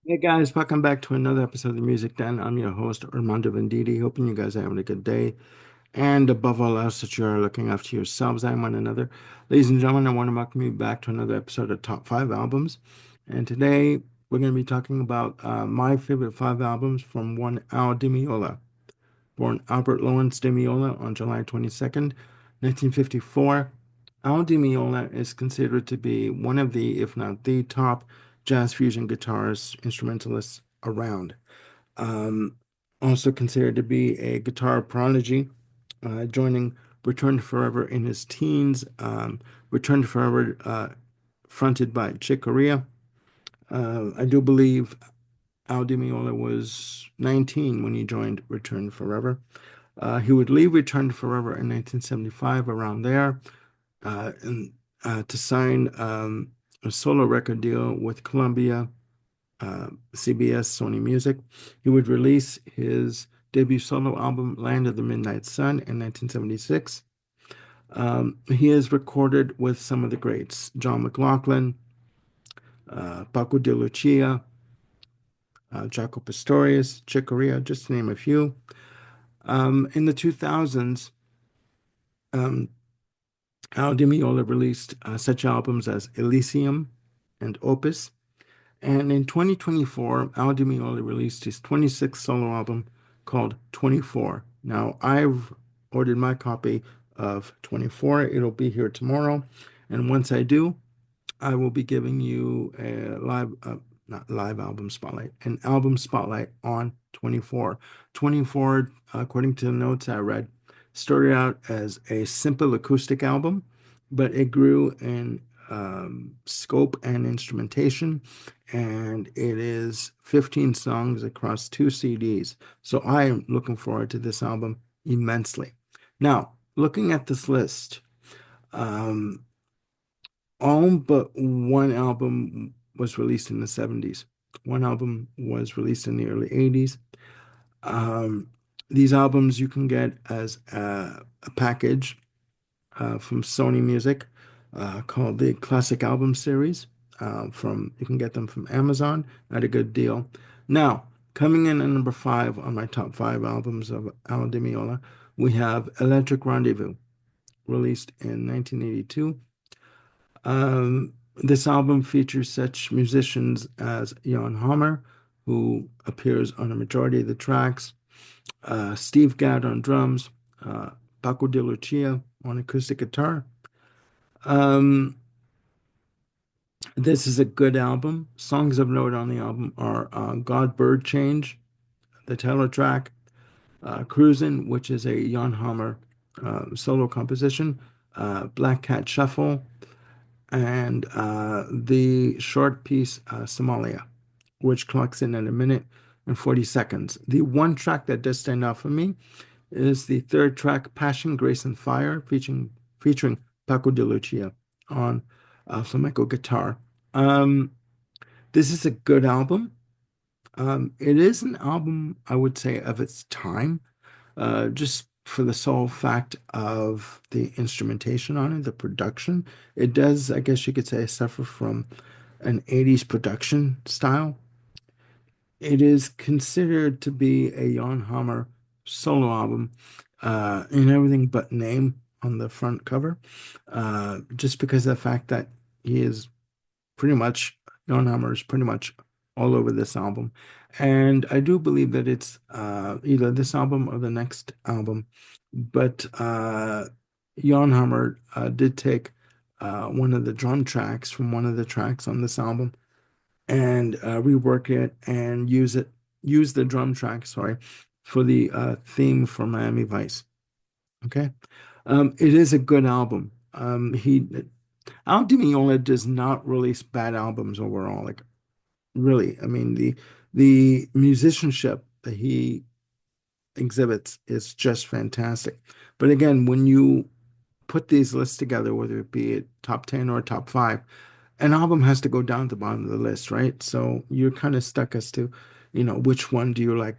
Hey guys, welcome back to another episode of the Music Den. I'm your host, Armando Venditti, hoping you guys are having a good day. And above all else, that you are looking after yourselves and one another. Ladies and gentlemen, I want to welcome you back to another episode of Top 5 Albums. And today we're going to be talking about my favorite five albums from one Al Di Meola. Born Albert Lawrence Di Meola on July 22nd, 1954, Al Di Meola is considered to be one of the, if not the top, jazz fusion guitarists, instrumentalists around. Um, Also considered to be a guitar prodigy, joining Return to Forever in his teens. Return to Forever, fronted by Chick Corea. I do believe Al Di Meola was 19 when he joined Return to Forever. He would leave Return to Forever in 1975, around there, and to sign a solo record deal with Columbia, CBS, Sony Music. He would release his debut solo album, Land of the Midnight Sun, in 1976. He has recorded with some of the greats, John McLaughlin, Paco de Lucia, Jaco Pastorius, Chick Corea, just to name a few. In the 2000s, um, Al Di Meola released such albums as Elysium and Opus. And in 2024, Al Di Meola released his 26th solo album called 24. Now, I've ordered my copy of 24. It'll be here tomorrow. And once I do, I will be giving you a not live album spotlight, an album spotlight on 24. 24, according to the notes I read, started out as a simple acoustic album, but it grew in scope and instrumentation, and it is 15 songs across two CDs. So I am looking forward to this album immensely. Now, looking at this list, um, all but one album was released in the 70s. One album was released in the early 80s. Um, these albums you can get as a package from Sony Music called the Classic Album Series. From you can get them from Amazon at a good deal. Now, coming in at number five on my top five albums of Al Di Meola, we have Electric Rendezvous, released in 1982. This album features such musicians as Jan Hammer, who appears on a majority of the tracks, Steve Gadd on drums, uh, Paco de Lucia on acoustic guitar. Um, this is a good album. Songs of note on the album are God Bird Change, the title track, Cruisin', which is a Jan Hammer solo composition, Black Cat Shuffle, and the short piece Somalia, which clocks in at a minute and 40 seconds. The one track that does stand out for me is the third track, Passion, Grace, and Fire, featuring Paco de Lucia on flamenco guitar. Um, this is a good album. It is an album, I would say, of its time, just for the sole fact of the instrumentation on it, the production. It does, I guess you could say, suffer from an 80s production style. It is considered to be a Jan Hammer solo album in everything but name on the front cover, just because of the fact that he is pretty much, Jan Hammer is pretty much all over this album. And I do believe that it's either this album or the next album. But Jan Hammer did take one of the drum tracks from one of the tracks on this album and rework it and use the drum track, sorry, for the theme for Miami Vice. Okay. It is a good album. Al Di Meola does not release bad albums overall. Like really, I mean the musicianship that he exhibits is just fantastic. But again, when you put these lists together, whether it be a top 10 or a top five, an album has to go down to the bottom of the list, right? So you're kind of stuck as to, which one do you like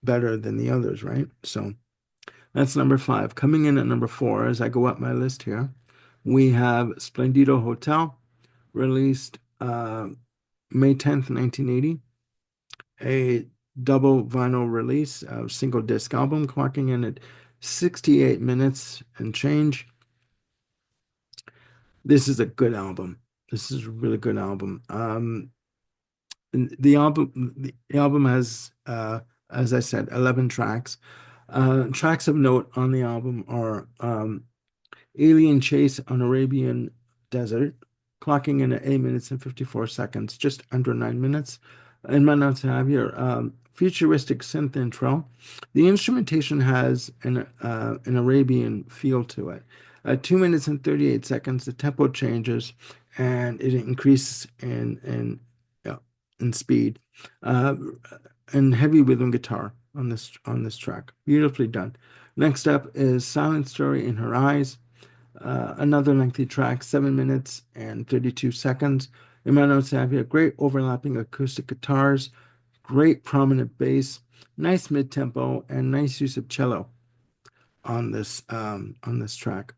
better than the others, right? So that's number five. Coming in at number four, as I go up my list here, we have Splendido Hotel, released May 10th, 1980. a double vinyl release, a single disc album, clocking in at 68 minutes and change. This is a good album. This is a really good album. And the album has, as I said, 11 tracks. Tracks of note on the album are Alien Chase on Arabian Desert, clocking in at 8 minutes and 54 seconds, just under 9 minutes. In my notes, I have here futuristic synth intro. The instrumentation has an Arabian feel to it. 2 minutes and 38 seconds, the tempo changes and it increases uh, in speed. Uh, and heavy rhythm guitar on this track. Beautifully done. Next up is Silent Story in Her Eyes. Another lengthy track, 7 minutes and 32 seconds. In my notes, I have here great overlapping acoustic guitars, great prominent bass, nice mid-tempo, and nice use of cello on this track.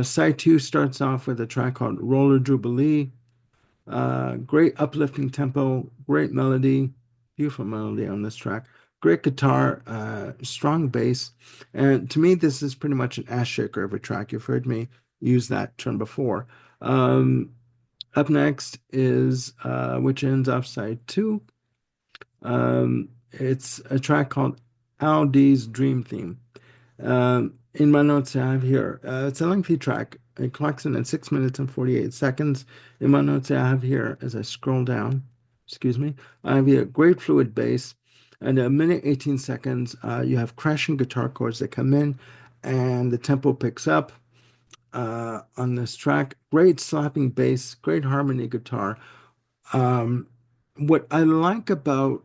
Side two starts off with a track called Roller Jubilee. Great uplifting tempo, great melody, beautiful melody on this track. Great guitar, strong bass. And to me, this is pretty much an ass shaker of a track. You've heard me use that term before. Um, Up next is which ends off side two. It's a track called Al D's Dream Theme. In my notes I have here, it's a lengthy track. It clocks in at 6 minutes and 48 seconds. In my notes I have here, as I scroll down, excuse me, I have here great fluid bass. And a minute 18 seconds, you have crashing guitar chords that come in and the tempo picks up on this track. Great slapping bass, great harmony guitar. Um, what I like about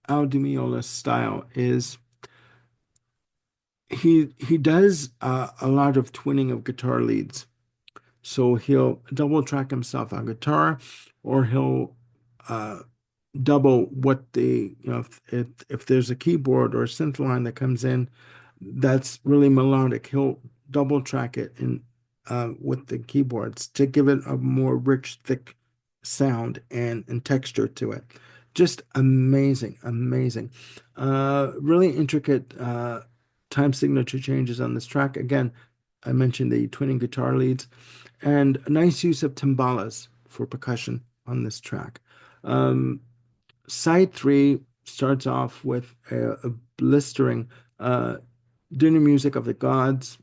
Al Di Meola's style is he does a lot of twinning of guitar leads. So he'll double track himself on guitar, or he'll uh, double what if there's a keyboard or a synth line that comes in that's really melodic, he'll double track it in with the keyboards to give it a more rich, thick sound and texture to it. Just amazing, amazing. Really intricate time signature changes on this track. Again, I mentioned the twinning guitar leads and a nice use of timbalas for percussion on this track. Um, Side three starts off with a blistering uh, dinner music of the gods,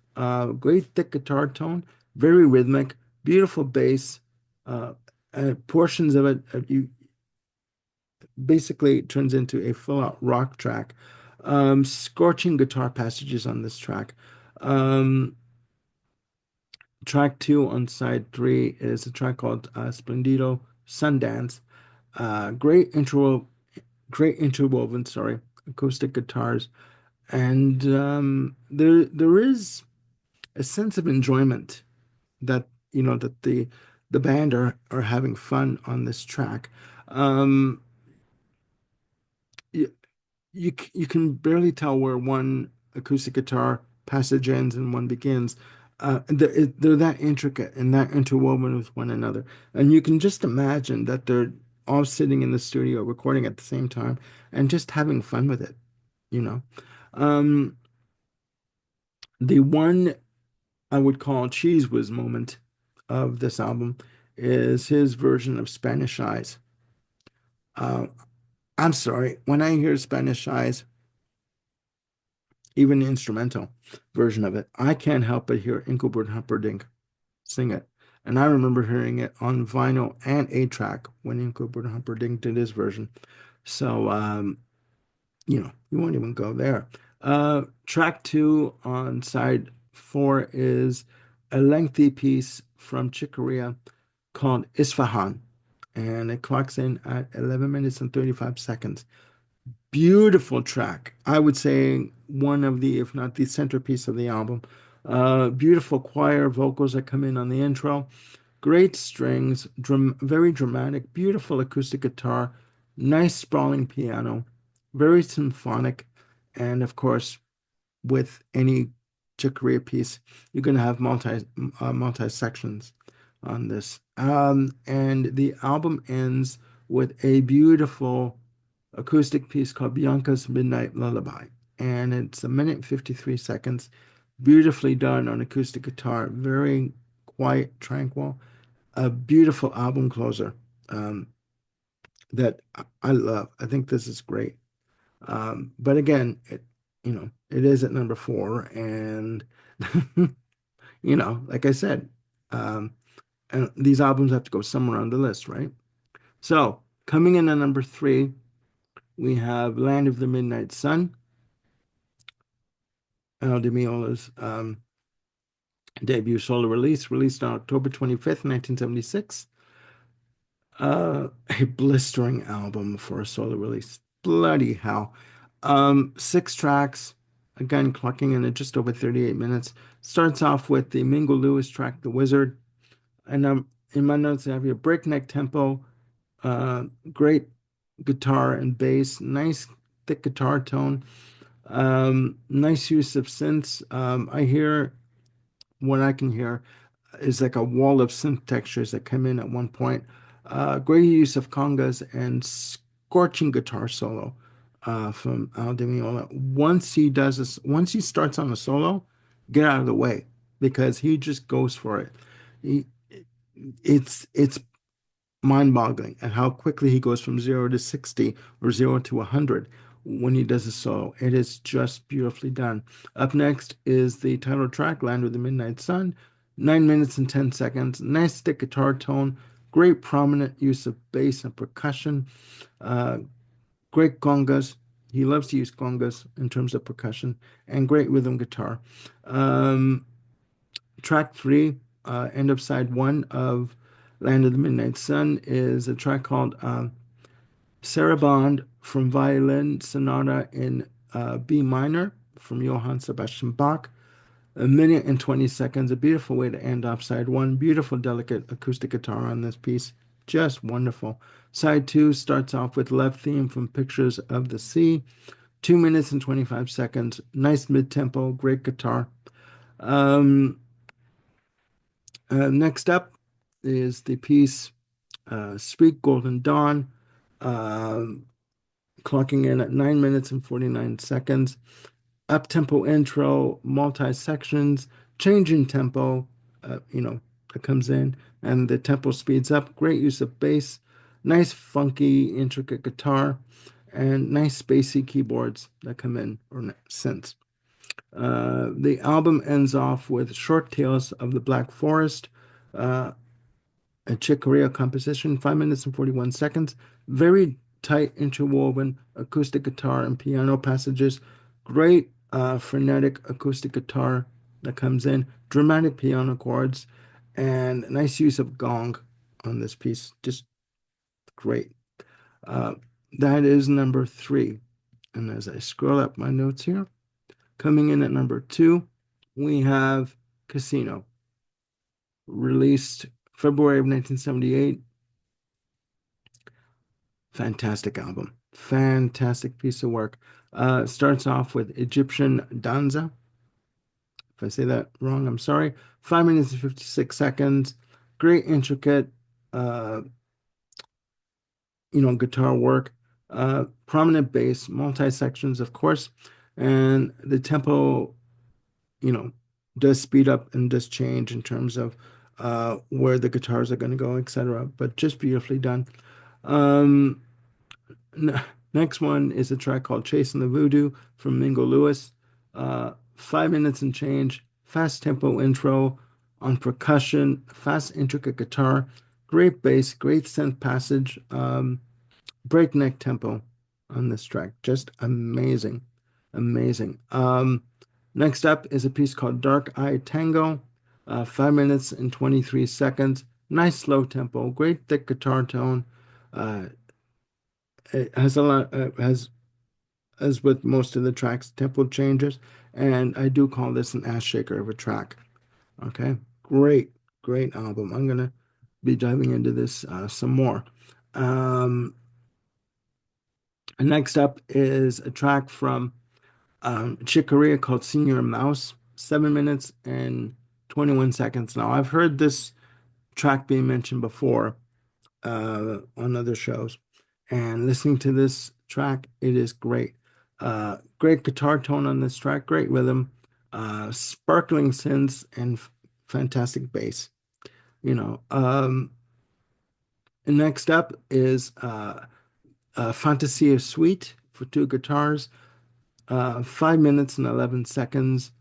great thick guitar tone, very rhythmic, beautiful bass. Uh, Portions of it you basically turns into a full-out rock track. Scorching guitar passages on this track. Um, Track two on side three is a track called Splendido Sundance. Great interwoven, sorry, acoustic guitars, and there is a sense of enjoyment that that the band are having fun on this track. Um, you, you can barely tell where one acoustic guitar passage ends and one begins. They're that intricate and that interwoven with one another, and you can just imagine that they're all sitting in the studio recording at the same time and just having fun with it. You know, um, the one I would call cheese whiz moment of this album is his version of Spanish Eyes. Uh, I'm sorry, when I hear Spanish Eyes, even the instrumental version of it, I can't help but hear Engelbert Humperdinck sing it. And I remember hearing it on vinyl and 8-track when Engelbert Humperdinck did his version. So, you won't even go there. Track two on side four is a lengthy piece from Chick Corea called Isfahan, and it clocks in at 11 minutes and 35 seconds. Beautiful track. I would say one of the, if not the centerpiece of the album. Beautiful choir vocals that come in on the intro. Great strings, very dramatic, beautiful acoustic guitar, nice sprawling piano, very symphonic, and of course, with any Chick Corea piece, you're going to have multi sections on this. And the album ends with a beautiful acoustic piece called Bianca's Midnight Lullaby. And it's a minute and 53 seconds. Beautifully done on acoustic guitar. Very quiet, tranquil. A beautiful album closer um, that I love. I think this is great. But again, it is at number four. And, like I said, um, and these albums have to go somewhere on the list, right? So coming in at number three, we have Land of the Midnight Sun, De Meola's debut solo release, released on October 25th, 1976. A blistering album for a solo release. Bloody hell. Six tracks, again, clocking in at just over 38 minutes. Starts off with the Mingo Lewis track, The Wizard. And in my notes, I have your breakneck tempo, great guitar and bass, nice thick guitar tone, nice use of synths. I hear what I can hear is like a wall of synth textures that come in at one point. Great use of congas and scorching guitar solo from Al Di Meola. Once he starts on a solo, get out of the way because he just goes for it. He, it's mind-boggling at how quickly he goes from 0 to 60 or 0 to 100 when he does a solo. It is just beautifully done. Up next is the title track, Land of the Midnight Sun, 9 minutes and 10 seconds. Nice thick guitar tone, great prominent use of bass and percussion, uh, great congas. He loves to use congas in terms of percussion and great rhythm guitar. Um, Track three, end of side one of Land of the Midnight Sun, is a track called Sarabande from Violin Sonata in B minor from Johann Sebastian Bach. A minute and 20 seconds, a beautiful way to end off side one. Beautiful, delicate acoustic guitar on this piece. Just wonderful. Side two starts off with Love Theme from Pictures of the Sea. 2 minutes and 25 seconds. Nice mid tempo, great guitar. Um, Next up is the piece Sweet Golden Dawn, um, clocking in at 9 minutes and 49 seconds. Up tempo intro, multi sections, change in tempo, that comes in, and the tempo speeds up. Great use of bass, nice, funky, intricate guitar, and nice, spacey keyboards that come in, or synths. The album ends off with Short Tales of the Black Forest, uh, a Chick Corea composition, 5 minutes and 41 seconds. Very tight, interwoven acoustic guitar and piano passages. Great, frenetic acoustic guitar that comes in. Dramatic piano chords, and nice use of gong on this piece. Just great. Uh, that is number three. And as I scroll up my notes here, coming in at number two, we have Casino, released February of 1978. Fantastic album. Fantastic piece of work. Starts off with Egyptian Danza. If I say that wrong, I'm sorry. 5 minutes and 56 seconds. Great intricate, uh, guitar work. Prominent bass, multi sections, of course, and the tempo, you know, does speed up and does change in terms of where the guitars are going to go, etc. But just beautifully done. Um, Next one is a track called Chasing the Voodoo from Mingo Lewis. 5 minutes and change, fast tempo intro on percussion, fast intricate guitar, great bass, great synth passage, breakneck tempo on this track. Just amazing, amazing. Next up is a piece called Dark Eye Tango, 5 minutes and 23 seconds. Nice slow tempo, great thick guitar tone. Uh, it has a lot, has as with most of the tracks, tempo changes, and I do call this an ass shaker of a track. Okay, great, great album. I'm gonna be diving into this some more. Um, Next up is a track from Chick Corea called Senior Mouse, 7 minutes and 21 seconds. Now, I've heard this track being mentioned before on other shows, and listening to this track. It is great. Great guitar tone on this track, great rhythm, sparkling synths, and fantastic bass. You know, and next up is Fantasia Suite for two guitars, 5 minutes and 11 seconds.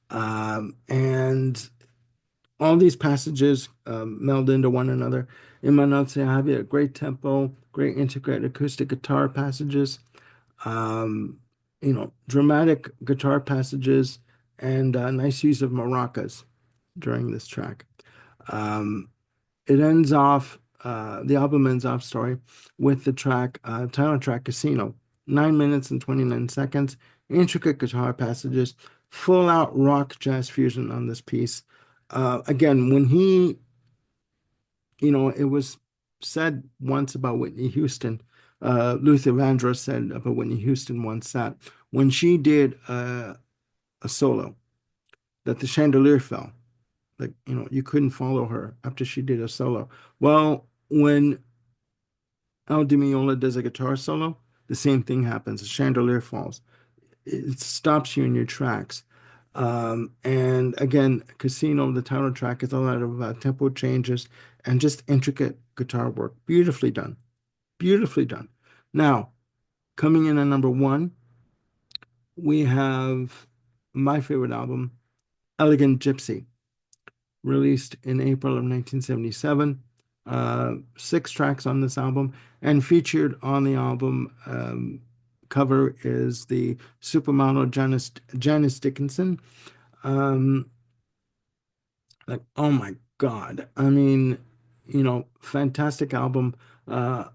And all these passages meld into one another. In my notes, I have a great tempo, great integrated acoustic guitar passages, um, dramatic guitar passages, and nice use of maracas during this track. Um, it ends off, the album ends off, sorry, with the track, title track Casino, 9 minutes and 29 seconds, intricate guitar passages, full out rock jazz fusion on this piece. Again, when it was said once about Whitney Houston, Luther Vandross said about Whitney Houston once that when she did a solo, that the chandelier fell. Like, you couldn't follow her after she did a solo. Well, when Al Di Meola does a guitar solo, the same thing happens. The chandelier falls. It stops you in your tracks. And again, Casino, the title track, is a lot of tempo changes and just intricate guitar work. Beautifully done. Beautifully done. Now, coming in at number one, we have my favorite album, Elegant Gypsy, released in April of 1977. Six tracks on this album, and featured on the album cover is the supermodel Janice Dickinson. Um, like, oh my God. I mean, fantastic album. Uh,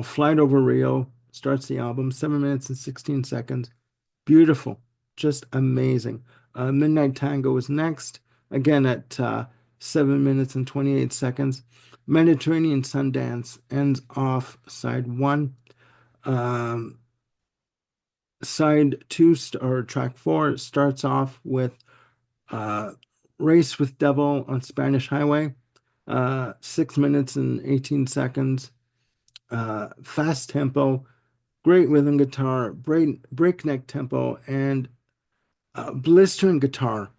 Flight Over Rio starts the album, 7 minutes and 16 seconds. Beautiful, just amazing. Midnight Tango is next, again at 7 minutes and 28 seconds. Mediterranean Sundance ends off side one. Um, Side two, or track four, starts off with uh, Race with Devil on Spanish Highway, 6 minutes and 18 seconds. Fast tempo, great rhythm guitar, breakneck tempo, and blistering guitar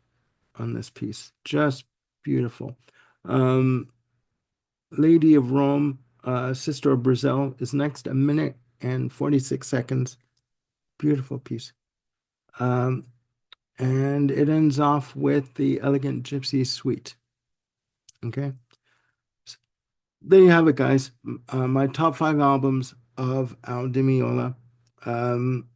on this piece. Just beautiful. Um, Lady of Rome, Sister of Brazil is next, 1 minute and 46 seconds. Beautiful piece. Um, and it ends off with the Elegant Gypsy Suite. Okay. There you have it, guys. My top five albums of Al Di Meola. Um,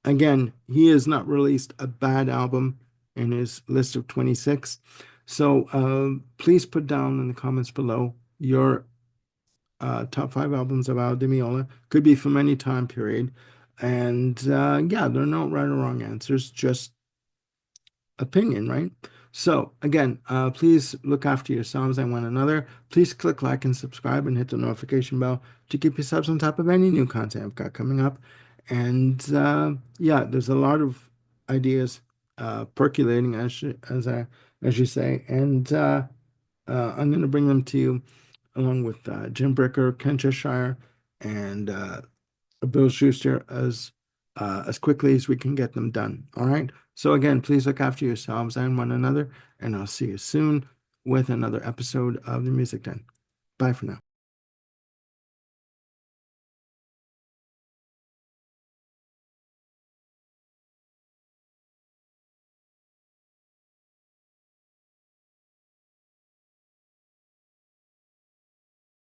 Again, he has not released a bad album in his list of 26. So please put down in the comments below your top five albums of Al Di Meola. Could be from any time period. And yeah, there are no right or wrong answers, just opinion, right? So again, please look after yourselves and one another. Please click like and subscribe and hit the notification bell to keep yourselves on top of any new content I've got coming up. And yeah, there's a lot of ideas percolating, as you say, and I'm going to bring them to you along with Jim Bricker, Ken Cheshire, and Bill Schuster as quickly as we can get them done. All right. So again, please look after yourselves and one another, and I'll see you soon with another episode of the Music Den. Bye for now.